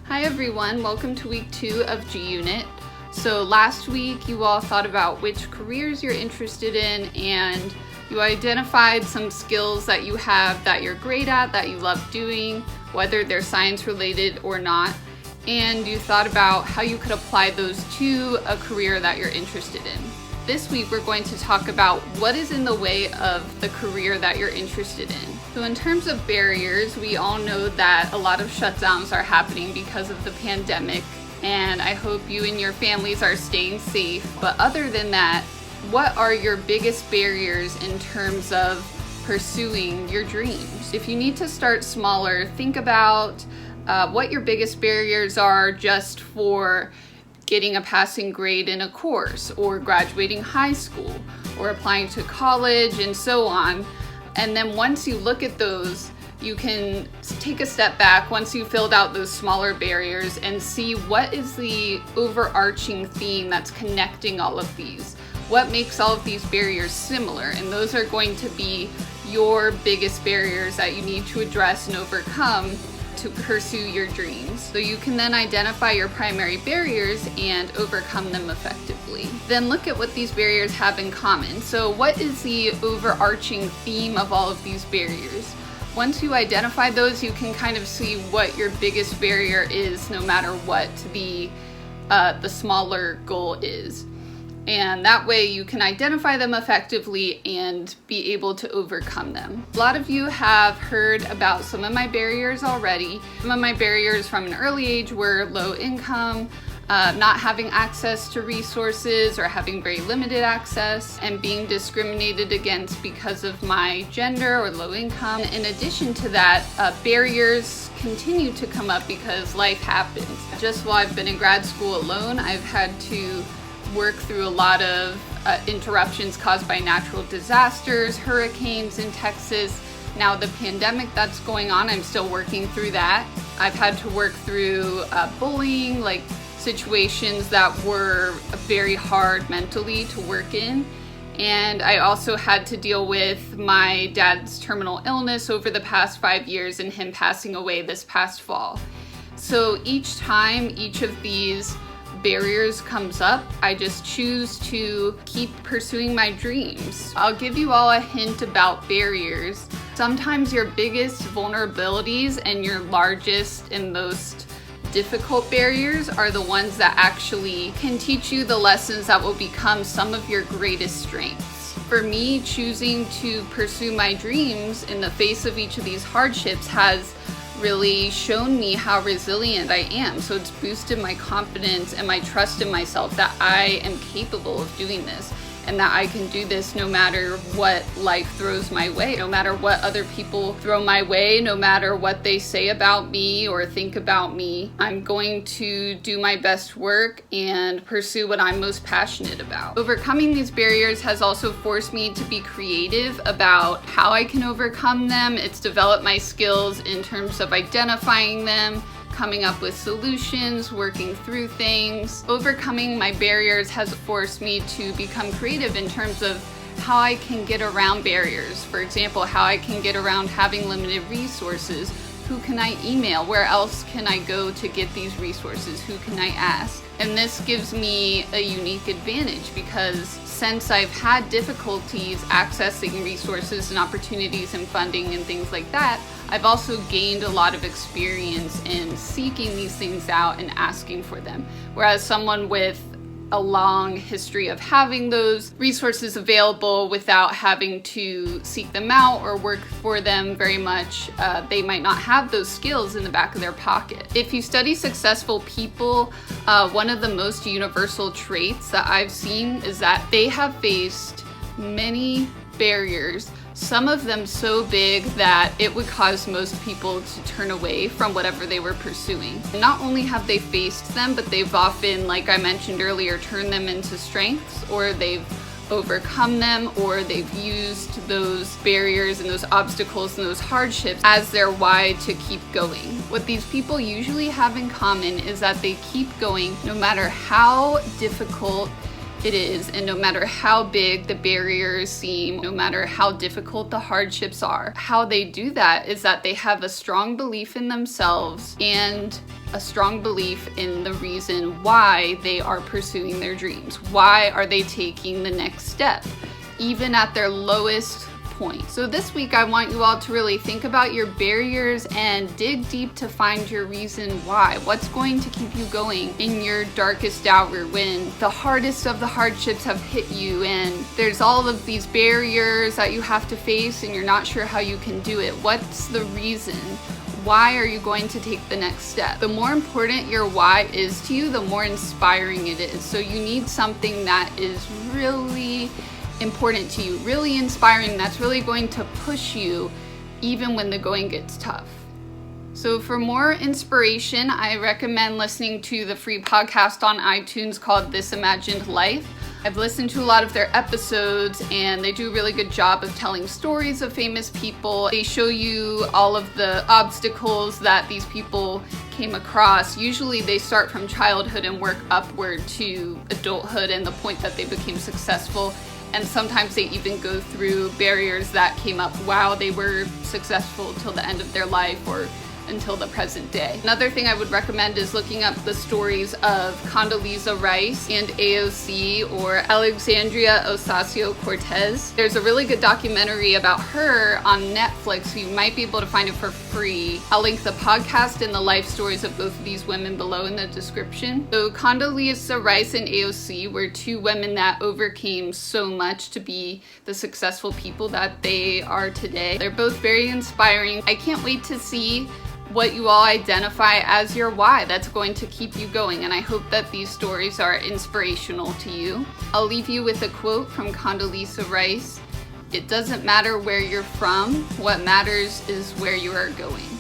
Hi everyone, welcome to week 2 of G-Unit. So last week you all thought about which careers you're interested in and you identified some skills that you have that you're great at, that you love doing, whether they're science related or not. And you thought about how you could apply those to a career that you're interested in. This week we're going to talk about what is in the way of the career that you're interested in. So in terms of barriers, we all know that a lot of shutdowns are happening because of the pandemic, and I hope you and your families are staying safe. But other than that, what are your biggest barriers in terms of pursuing your dreams? If you need to start smaller, think about what your biggest barriers are just for getting a passing grade in a course, or graduating high school, or applying to college, and so on. And then once you look at those, you can take a step back once you filled out those smaller barriers and see what is the overarching theme that's connecting all of these. What makes all of these barriers similar? And those are going to be your biggest barriers that you need to address and overcome to pursue your dreams. So you can then identify your primary barriers and overcome them effectively. Then look at what these barriers have in common. So what is the overarching theme of all of these barriers? Once you identify those, you can kind of see what your biggest barrier is, no matter what the smaller goal is. And that way you can identify them effectively and be able to overcome them. A lot of you have heard about some of my barriers already. Some of my barriers from an early age were low income, not having access to resources or having very limited access, and being discriminated against because of my gender or low income. In addition to that, barriers continue to come up because life happens. Just while I've been in grad school alone, I've had to work through a lot of interruptions caused by natural disasters, hurricanes in Texas. Now the pandemic that's going on, I'm still working through that. I've had to work through bullying, like situations that were very hard mentally to work in. And I also had to deal with my dad's terminal illness over the past 5 years and him passing away this past fall. So each time each of these barriers comes up, I just choose to keep pursuing my dreams. I'll give you all a hint about barriers. Sometimes your biggest vulnerabilities and your largest and most difficult barriers are the ones that actually can teach you the lessons that will become some of your greatest strengths. For me, choosing to pursue my dreams in the face of each of these hardships has really shown me how resilient I am. So it's boosted my confidence and my trust in myself that I am capable of doing this, and that I can do this no matter what life throws my way, no matter what other people throw my way, no matter what they say about me or think about me. I'm going to do my best work and pursue what I'm most passionate about. Overcoming these barriers has also forced me to be creative about how I can overcome them. It's developed my skills in terms of identifying them, coming up with solutions, working through things. Overcoming my barriers has forced me to become creative in terms of how I can get around barriers. For example, how I can get around having limited resources. Who can I email? Where else can I go to get these resources? Who can I ask? And this gives me a unique advantage because since I've had difficulties accessing resources and opportunities and funding and things like that, I've also gained a lot of experience in seeking these things out and asking for them. Whereas someone with a long history of having those resources available without having to seek them out or work for them very much, they might not have those skills in the back of their pocket. If you study successful people, one of the most universal traits that I've seen is that they have faced many barriers, some of them so big that it would cause most people to turn away from whatever they were pursuing. And not only have they faced them, but they've often, like I mentioned earlier, turned them into strengths, or they've overcome them, or they've used those barriers and those obstacles and those hardships as their why to keep going. What these people usually have in common is that they keep going no matter how difficult it is, and no matter how big the barriers seem, no matter how difficult the hardships are, how they do that is that they have a strong belief in themselves and a strong belief in the reason why they are pursuing their dreams. Why are they taking the next step, even at their lowest point? So this week, I want you all to really think about your barriers and dig deep to find your reason why. What's going to keep you going in your darkest hour when the hardest of the hardships have hit you and there's all of these barriers that you have to face and you're not sure how you can do it? What's the reason? Why are you going to take the next step? The more important your why is to you, the more inspiring it is. So you need something that is really important to you, really inspiring, that's really going to push you even when the going gets tough. So for more inspiration, I recommend listening to the free podcast on iTunes called This Imagined Life. I've listened to a lot of their episodes and they do a really good job of telling stories of famous people. They show you all of the obstacles that these people came across. Usually they start from childhood and work upward to adulthood and the point that they became successful. And sometimes they even go through barriers that came up while they were successful till the end of their life or until the present day. Another thing I would recommend is looking up the stories of Condoleezza Rice and AOC, or Alexandria Ocasio-Cortez. There's a really good documentary about her on Netflix, so you might be able to find it for free. I'll link the podcast and the life stories of both of these women below in the description. So Condoleezza Rice and AOC were two women that overcame so much to be the successful people that they are today. They're both very inspiring. I can't wait to see what you all identify as your why that's going to keep you going, and I hope that these stories are inspirational to you. I'll leave you with a quote from Condoleezza Rice. "It doesn't matter where you're from, what matters is where you are going."